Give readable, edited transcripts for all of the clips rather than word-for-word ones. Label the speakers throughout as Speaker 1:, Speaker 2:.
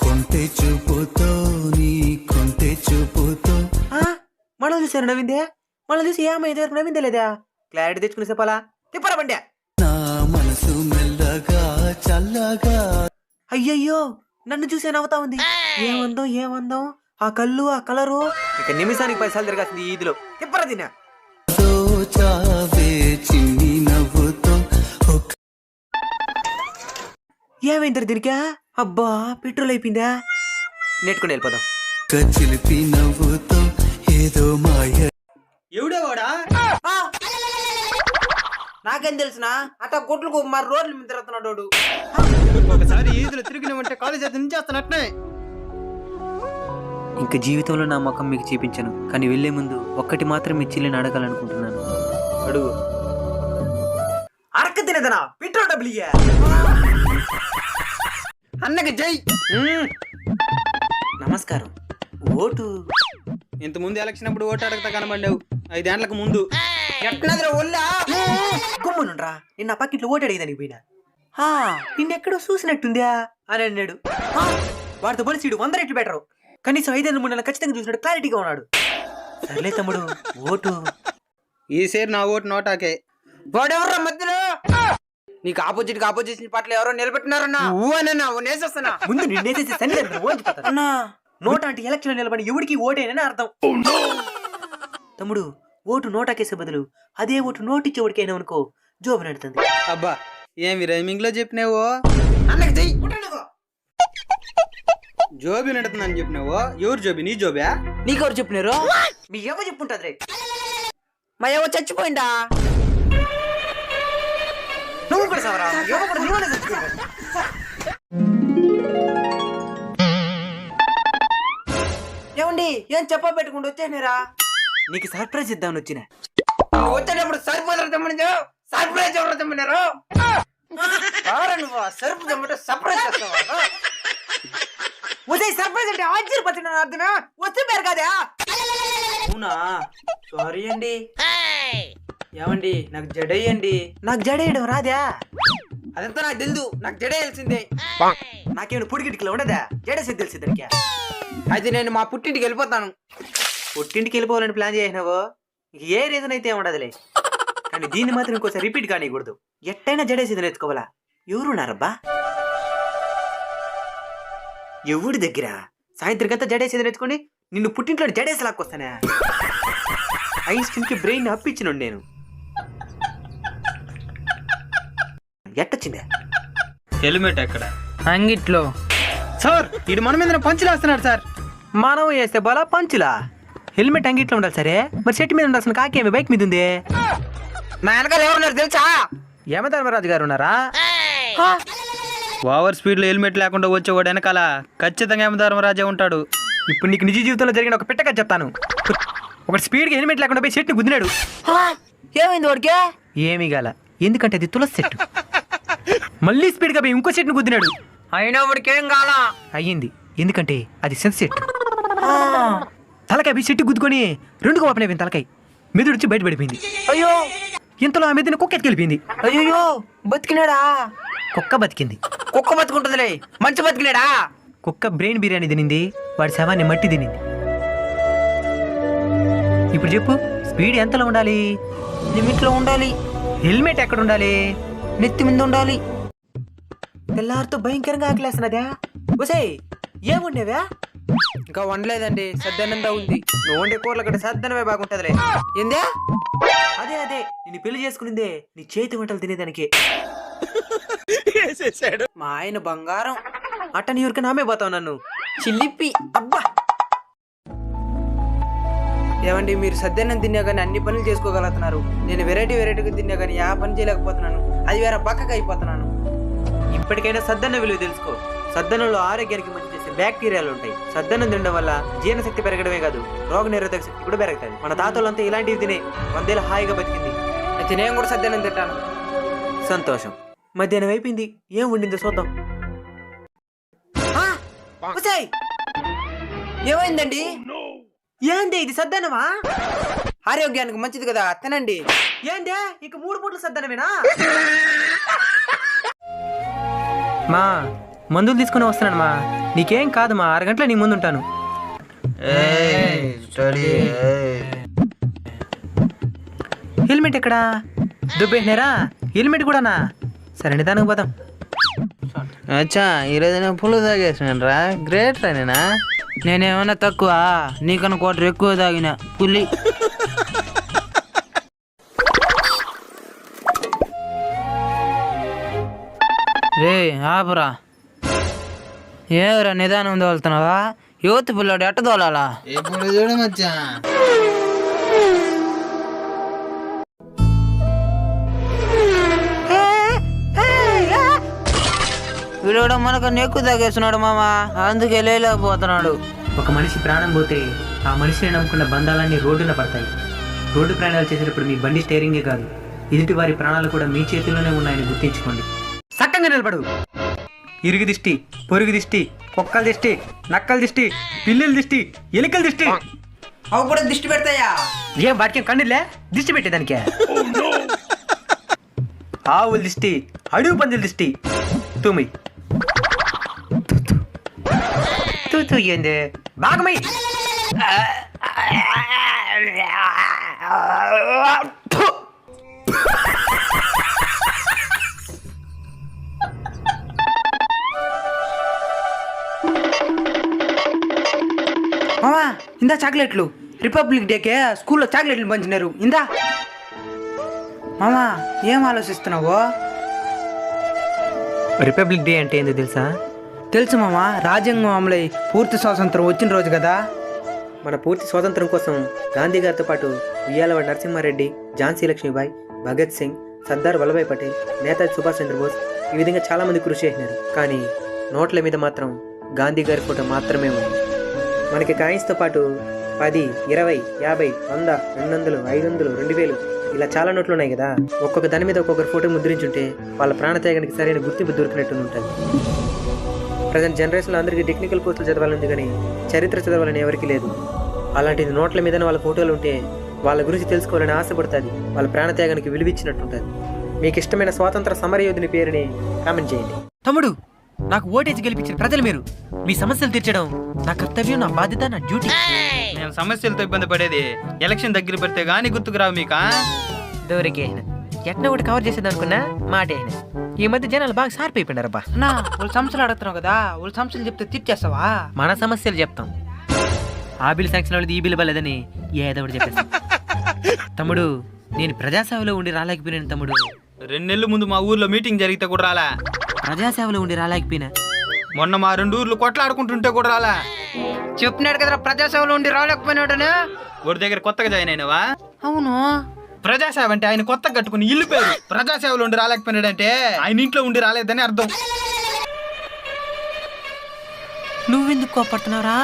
Speaker 1: కొంటె చూపుతో నీ కొంటె చూపుతో
Speaker 2: మనం చూసారు నవ్విందే, మనం చూసి ఏమైంది వరకు నవ్విందే లేదా? క్లారిటీ తెచ్చుకుని చెప్పాలా? తిప్పరా బండి.
Speaker 1: నా మనసు మెల్లగా చల్లగా.
Speaker 2: అయ్యయ్యో, నన్ను చూసే నవ్వుతా ఉంది. ఏమందాం ఆ కళ్ళు ఆ కలరు. ఇక నిమిషానికి 10 సార్లు తిరగాల్సింది ఈ ఈదిలో. తిప్పరా తిన్నా.
Speaker 1: చావే చిన్ని నవ్వుతో.
Speaker 2: ఏమైంది దీనికా? అబ్బా పెట్రోల్ అయిపోయిందా? నెట్టుకుని వెళ్ళిపోదాం.
Speaker 1: చిలిపి నవ్వుతో ఏదో మాయ.
Speaker 2: ఎవడేవాడా? నాకేం తెలుసునా? అట్ట గుడ్లకు మరి రోడ్ల మీద తిరుగుతున్నాడు.
Speaker 3: ఒకసారి ఈదులు తిరిగినామంటే కాలేజ్ అది నుంచేస్తానట్నే.
Speaker 2: ఇంక జీవితంలో నా ముఖం మీకు చూపించాను, కానీ వెళ్లే ముందు ఒక్కటి మాత్రం మీ చెల్లిని అడగాలనుకుంటున్నాను. అడుగు. అరక్క తినేదనా? పెట్రోల్ డబ్బులు ఇయ్యా.
Speaker 3: అన్నకి జై.
Speaker 2: నమస్కారం. ఓటు
Speaker 3: ఇంత ముందు ఎలక్షన్ అప్పుడు ఓటు అడగతా కనబడ్డావు 5 ఏళ్లకు ముందు.
Speaker 2: గుమ్మనుండ్రా, నిన్న పక్కింట్లో ఓటు అడిగేదానికి పోయినా. నిన్నెక్కడో చూసినట్టుందా అని అన్నాడు. వాడితో పోలీసు 100 రెట్లు బెటరు. కనీసం 5 3 ఖచ్చితంగా చూసినట్టు క్లారిటీగా ఉన్నాడు. సర్లే తమ్ముడు, ఓటు.
Speaker 3: ఈసారి నా ఓటు నోటాకే.
Speaker 2: వాడెవర్రా మధ్యలో? నీకు ఆపోజిషన్ పార్టీలో ఎవరో నిలబెట్టినారన్నా.
Speaker 3: నేసేస్తున్నా.
Speaker 2: ముందు నిన్నేసేసి అన్నా, నోట అంటే ఎలక్షన్ నిలబడి ఎవడికి ఓటేనని అర్థం. తమ్ముడు, ఓటు నోటాకేసే బదులు అదే ఓటు నోటిచ్చేవాడికైనా అనుకో జోబు నడుతుంది.
Speaker 3: అబ్బా ఏమి రైమింగ్ లో చెప్పినావో. అన్నకి జై. జోబి నడుతుందని చెప్పినావు. ఎవరు జోబి? నీ జోబా?
Speaker 2: నీకెవరు చెప్పినారు? మీ ఎవ చెప్పుంటది రే. మా ఎవ చచ్చిపోయిందా? నువ్వు కూడా సవరా. ఏమండి, ఏం చెప్పా పెట్టుకుంటూ వచ్చేసినారా? నీకు సర్ప్రైజ్ ఇద్దామని వచ్చిన.
Speaker 3: వచ్చేటప్పుడు సరిపోతారు తమ్ముడు. సర్ప్రైజ్ ఎవరు తమ్ముడారు?
Speaker 2: సర్ప్రైజ్ సర్ప్రైజ్ అంటే ఆశ్చర్యపోతున్నా అర్థమే. వస్తే పేరు కదా. అవునా? సారీ అండి. ఏమండి, నాకు జడేయండి. నాకు జడేయడం రాదా?
Speaker 3: అదంతా నాకు తెలుసు. నాకు జడేయాల్సిందే.
Speaker 2: నాకేమైనా పుడికిటికిలో ఉండదా? జడేసేది తెలిసి దానికి.
Speaker 3: అయితే నేను మా పుట్టింటికి వెళ్ళిపోతాను.
Speaker 2: పుట్టింటికి వెళ్ళిపోవాలని ప్లాన్ చేసినావో ఏ రీజన్ అయితే ఉండదులే, కానీ దీన్ని మాత్రం ఇంకోసారి రిపీట్ కానికూడదు. ఎట్టయినా జడేసేది నేర్చుకోవాలా? ఎవరున్నారబ్బా? ఎవడి దగ్గర? సాయంత్రికంతా జడేసేది నేర్చుకొని నిన్ను పుట్టింట్లో జడేసి లాక్కొస్తానే. ఐస్ క్రీమ్ కి బ్రెయిన్ అప్పించిన నేను. ఎట్టొచ్చిందే?
Speaker 3: హెల్మెట్ ఎక్కడ?
Speaker 2: అంగిట్లో.
Speaker 3: సార్ ఇది మన మీద పంచులేస్తున్నాడు సార్.
Speaker 2: మనం వేస్తే బలా పంచులా? హెల్మెట్ అంగిట్లో ఉండాలి సరే, మరి చెట్టు మీద ఉండాల్సిన కాకేమి బైక్ మీద ఉంది.
Speaker 3: నా వెనకాల ఎవరున్నారు తెలుసా?
Speaker 2: యమధర్మరాజు గారు ఉన్నారా?
Speaker 3: ఓవర్ స్పీడ్ లో హెల్మెట్ లేకుండా వచ్చేవాడు వెనకాల ఖచ్చితంగా యమధర్మరాజే ఉంటాడు.
Speaker 2: ఇప్పుడు నీకు నిజ జీవితంలో జరిగిన ఒక పిట్టక చెప్తాను. ఒక స్పీడ్ గా హెల్మెట్ లేకుండా పోయి చెట్టుని గుద్దినాడు. ఏమైంది వాడికి? ఏమీ గాల, ఎందుకంటే అది తులసి చెట్టు. మళ్ళీ స్పీడ్ గా పోయి ఇంకో చెట్టుని గుద్దినాడు.
Speaker 3: అయినా వాడికి ఏం కాల.
Speaker 2: అయ్యింది, ఎందుకంటే అది సెన్స్ చెట్టు. తలకాయ పోయి చెట్టు గుద్దుకొని 2 ఓపెన్ అయిపోయింది. తలకాయ మెదడు వచ్చి బయట పడిపోయింది. అయ్యో, ఇంతలో ఆ మెదడుని కుక్క ఎత్తుకెళ్ళిపోయింది. అయ్యో, బతికినాడా? కుక్క బతికింది.
Speaker 3: కుక్క బతుకుంటుందిలే, మంచి బతికినాడా?
Speaker 2: కుక్క బ్రెయిన్ బిర్యానీ తినింది, వాడి శవాన్ని మట్టి తినింది. ఇప్పుడు చెప్పు, స్పీడ్ ఎంతలో ఉండాలి? లిమిట్లో ఉండాలి. హెల్మెట్ ఎక్కడ ఉండాలి? నెత్తి మీద ఉండాలి. తెల్లారితో భయంకరంగా ఆకలేస్తున్నదా? ఒసే, ఏముండేవా?
Speaker 3: ఇంకా వండలేదండి, సద్దనందా ఉంది.
Speaker 2: నువ్వు వండే కూరల కంటే సద్దనమే బాగుంటదిలే.
Speaker 3: ఏందే?
Speaker 2: అదే నిన్ను పెళ్లి చేసుకునిందే నీ చేతి వంటలు తినేదానికి.
Speaker 3: మా ఆయన బంగారం.
Speaker 2: అట్ట నీ ఊరికి నామే పోతావు నన్ను.
Speaker 3: చిల్లిపి.
Speaker 2: అబ్బా,
Speaker 3: ఏమండి, మీరు సద్దన్నం తిన్నా కానీ అన్ని పనులు చేసుకోగలుగుతున్నారు. నేను వెరైటీగా తిన్నా కానీ ఆ పని చేయలేకపోతున్నాను. అది వేరే పక్కకు అయిపోతున్నాను.
Speaker 2: ఇప్పటికైనా సద్దన్న విలువ తెలుసుకో. సద్దనంలో ఆరోగ్యానికి మంచి చేసే బ్యాక్టీరియాలు ఉంటాయి. సద్దన్నం తినడం వల్ల జీర్ణశక్తి పెరగడమే కాదు, రోగ నిరోధక శక్తి కూడా పెరుగుతుంది. మన తాతలంతా ఇలాంటివి తినే 100 ఏళ్ళ హాయిగా బతికింది.
Speaker 3: అయితే నేను కూడా సద్దన్నం తింటాను.
Speaker 2: సంతోషం. మధ్యాహ్నం అయిపోయింది, ఏం ఉండిందో చూద్దాం.
Speaker 3: ఏమైందండి?
Speaker 2: ఏందే ఇది సద్దనమా?
Speaker 3: ఆరోగ్యానికి మంచిది కదా, తినండి.
Speaker 2: ఏందే ఇక 3 పూట్ల సద్దనమేనా? మా మందులు తీసుకుని వస్తున్నానమ్మా. నీకేం కాదమ్మా, 6 గంటల నీ ముందు ఉంటాను. హెల్మెట్ ఎక్కడా? దుబ్బేసినారా? హెల్మెట్ కూడానా? సరే నిదానికి పోదాం.
Speaker 3: అచ్చా ఈరోజు నేను ఫుల్ తాగేసినాను రా. గ్రేట్ రా నేనా. నేనేమన్నా తక్కువ? నీకన్నా క్వార్టర్ ఎక్కువ తాగిన పులి. రే ఆపురా. ఏవరా నిదానం తోలుతున్నావా? యువత పిల్లాడు ఎట్ట తోలాలా? ఇప్పుడు చూడమచ్చా. వీడు కూడా మనకన్నా ఎక్కువ తాగేస్తున్నాడు మామ, అందుకే లేలేకపోతున్నాడు.
Speaker 2: ఒక మనిషి ప్రాణం పోతే ఆ మనిషిని నమ్ముకున్న బంధాలన్నీ రోడ్డున పడతాయి. రోడ్డు ప్రయాణాలు చేసేటప్పుడు మీ బండి స్టేరింగే కాదు, ఎదుటి వారి ప్రాణాలు కూడా మీ చేతిలోనే ఉన్నాయని గుర్తించుకోండి. సక్కంగా నిలబడు. ఇరుగు దిష్టి, పొరుగు దిష్టి, కుక్కల దిష్టి, నక్కల దిష్టి, పిల్లుల దిష్టి, ఎలుకల దిష్టి.
Speaker 3: అవి కూడా దిష్టి పెడతాయా?
Speaker 2: ఏం వాటికి కన్నులే దిష్టి పెట్టేదానికే? ఆవుల దిష్టి, అడుగు పందుల దిష్టి. తుమి ఏంది బాగమై.
Speaker 3: మామా ఇందా చాక్లెట్లు. రిపబ్లిక్ డేకే స్కూల్లో చాక్లెట్లు పంచినారు. ఇందా మామా. ఏం ఆలోచిస్తున్నావు?
Speaker 2: రిపబ్లిక్ డే అంటే ఏందో తెలుసా?
Speaker 3: తెలుసు మామా. రాజ్యాంగం అమలై పూర్తి స్వాతంత్రం వచ్చిన రోజు కదా.
Speaker 2: మన పూర్తి స్వాతంత్రం కోసం గాంధీ గారితో పాటు ఉయ్యాలవాడ నరసింహారెడ్డి, ఝాన్సీ లక్ష్మీబాయి, భగత్ సింగ్, సర్దార్ వల్లభాయ్ పటేల్, నేతాజీ సుభాష్ చంద్రబోస్ ఈ విధంగా చాలా మంది కృషి చేసినారు. కానీ నోట్ల మీద మాత్రం గాంధీ గారి ఫోటో మాత్రమే ఉంది. మనకి కాయిన్స్తో పాటు 10, 20, 50, 100, 200, 500, 2000 ఇలా చాలా నోట్లు ఉన్నాయి కదా. ఒక్కొక్క దాని మీద ఒక్కొక్కరు ఫోటో ముద్రించుంటే వాళ్ళ ప్రాణత్యాగానికి సరైన గుర్తింపు దొరికినట్టు ఉంటుంది. ప్రజెంట్ జనరేషన్లో అందరికీ టెక్నికల్ కోర్సులు చదవాలని కానీ చరిత్ర చదవాలని ఎవరికి లేదు. అలాంటిది నోట్ల మీద వాళ్ళ ఫోటోలు ఉంటే వాళ్ళ గురించి తెలుసుకోవాలని ఆశపడుతుంది. వాళ్ళ ప్రాణత్యాగానికి విలువిచ్చినట్టు ఉంటుంది. మీకు ఇష్టమైన స్వాతంత్ర సమరయోధుని పేరుని కామెంట్ చేయండి. తమ్ముడు, నాకు ఓటేసి గెలిపించిన ప్రజలు మీరు. మీ సమస్యలు తీర్చడం నా కర్తవ్యం, నా బాధ్యత, నా డ్యూటీ.
Speaker 4: నేను సమస్యలతో ఇబ్బంది పడేది ఎలక్షన్ దగ్గర పెడితే గానీ గుర్తుకు రావు మీకా?
Speaker 2: దోరికే ఎట్లా ఒకటి కవర్ చేసేది అనుకున్నా మాట. ఈ మధ్య జనాలు బాగా షార్ప్ అయిపోయినారబ్బా.
Speaker 3: నా వాళ్ళ సమస్యలు అడుగుతున్నావు కదా, వాళ్ళ సమస్యలు చెప్తే తీర్చేస్తావా?
Speaker 2: మన సమస్యలు చెప్తాం. ఆ బిల్ శాంక్షన్ అవ్వలేదు, ఈ బిల్ ఇవ్వలేదని ఏదో ఒకటి చెప్పేస్తాం. తమ్ముడు, నేను ప్రజాసేవలో ఉండి రాలేకపోయినాను తమ్ముడు.
Speaker 4: 2 నెలల ముందు మా ఊర్లో మీటింగ్ జరిగితే కూడా రాలా.
Speaker 2: ప్రజాసేవలో ఉండి రాలేకపోయినా.
Speaker 4: మొన్న మా 2 ఊర్లు కొట్లాడుకుంటుంటే కూడా రాలా.
Speaker 3: చెప్పినాడు కదా ప్రజాసేవలో ఉండి రాలేకపోయినాడనే.
Speaker 4: ఒడి దగ్గర కొత్తగా జాయిన్ అయినావా?
Speaker 3: అవును.
Speaker 4: ప్రజాసేవ అంటే ఆయన కొత్తగా కట్టుకుని ఇల్లు పేరు. ప్రజాసేవలో ఉండి రాలేకపోయినాడంటే ఆయన ఇంట్లో ఉండి రాలేదని అర్థం.
Speaker 2: నువ్వెందుకు కోపడుతున్నావురా?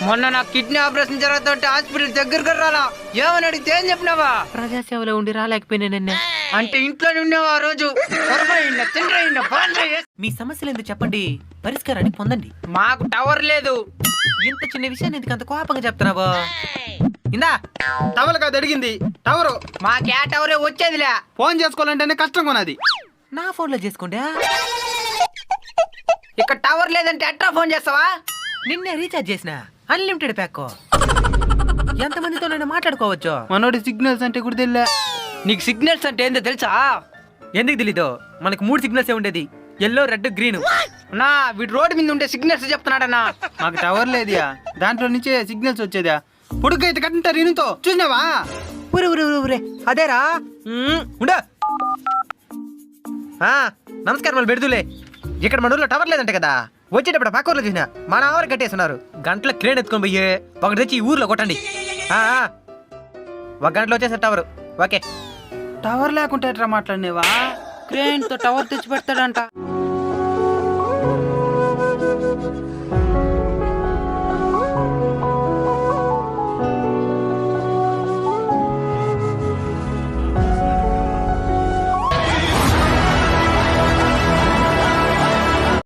Speaker 3: మొన్న నాకు కిడ్నీ ఆపరేషన్ జరుగుతుంటే హాస్పిటల్ దగ్గరకు రాలా. ఏమని అడిగితే ఏం చెప్పినావా?
Speaker 2: ప్రజాసేవలో ఉండి రాలేకపోయినా.
Speaker 3: అంటే ఇంట్లోనే ఉన్నావా ఆ రోజు?
Speaker 2: మీ సమస్యలు ఎందుకు చెప్పండి, పరిష్కారాన్ని పొందండి.
Speaker 3: మాకు టవర్ లేదు.
Speaker 2: ఇంత చిన్న విషయాన్ని ఎందుకు అంత కోపంగా చెప్తున్నావా? ఇందా
Speaker 4: టవల్ కాదు అడిగింది, టవరు.
Speaker 3: మాకే టవరే వచ్చేదిలే.
Speaker 4: ఫోన్ చేసుకోవాలంటేనే కష్టంగా ఉన్నది.
Speaker 2: నా ఫోన్లో చేసుకోండి.
Speaker 3: ఇక్కడ టవర్ లేదంటే ఎట్లా ఫోన్ చేస్తావా?
Speaker 2: నిన్నే రీఛార్జ్ చేసిన అన్లిమిటెడ్ ప్యాక్. ఎంతమందితో నేను మాట్లాడుకోవచ్చు.
Speaker 4: మనోడి సిగ్నల్స్ అంటే కూడా తెలియలే.
Speaker 3: నీకు సిగ్నల్స్ అంటే ఏందో తెలుసా?
Speaker 2: ఎందుకు తెలీదు? మనకు 3 సిగ్నల్స్ ఉండేది, ఎల్లో, రెడ్, గ్రీన్.
Speaker 3: నా వీడు రోడ్డు మీద ఉండే సిగ్నల్స్ చెప్తున్నాడన్నా.
Speaker 4: మాకు టవర్ లేదుయా, దాంట్లో నుంచే సిగ్నల్స్ వచ్చేదా. పొడుగైతే కట్టింటారు ఇనుతో చూసినావా?
Speaker 2: ఊరే అదేరా. ఉండ. నమస్కారం, వాళ్ళు పెడుతులే. ఇక్కడ మన ఊర్లో టవర్ లేదంటే కదా, వచ్చేటప్పుడు పక్క ఊర్లో చూసిన మన ఆవరు కట్టేస్తున్నారు. గంటల క్రేన్ ఎత్తుకొని పోయి ఒకటి తెచ్చి ఈ ఊర్లో కొట్టండి. 1 గంటలో వచ్చేసారు టవర్. ఓకే.
Speaker 3: టవర్ లేకుంటే ఎట్లా మాట్లాడినేవా? క్రేన్ తో టవర్ తెచ్చి పెడతాడంట.